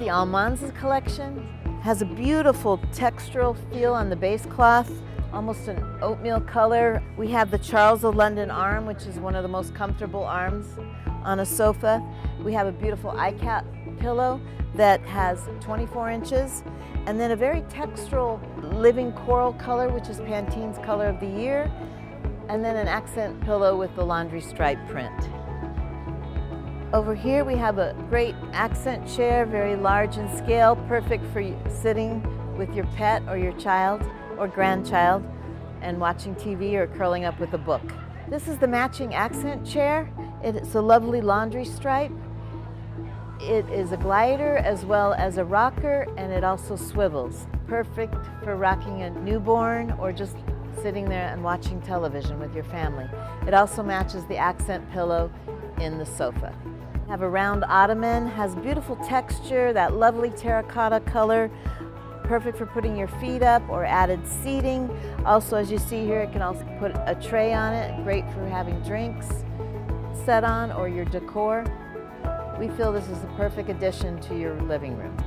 the Almanza collection. Has a beautiful textural feel on the base cloth, almost an oatmeal color. We have the Charles of London arm, which is one of the most comfortable arms on a sofa. We have a beautiful ikat pillow that has 24 inches, and then a very textural living coral color, which is Pantene's color of the year, and then an accent pillow with the laundry stripe print. Over here we have a great accent chair, very large in scale, perfect for sitting with your pet or your child or grandchild and watching TV or curling up with a book. This is the matching accent chair. It's a lovely laundry stripe. It is a glider as well as a rocker, and it also swivels. Perfect for rocking a newborn or just sitting there and watching television with your family. It also matches the accent pillow in the sofa. Have a round ottoman, has beautiful texture, that lovely terracotta color, perfect for putting your feet up or added seating. Also, as you see here, it can also put a tray on it, great for having drinks set on or your decor. We feel this is the perfect addition to your living room.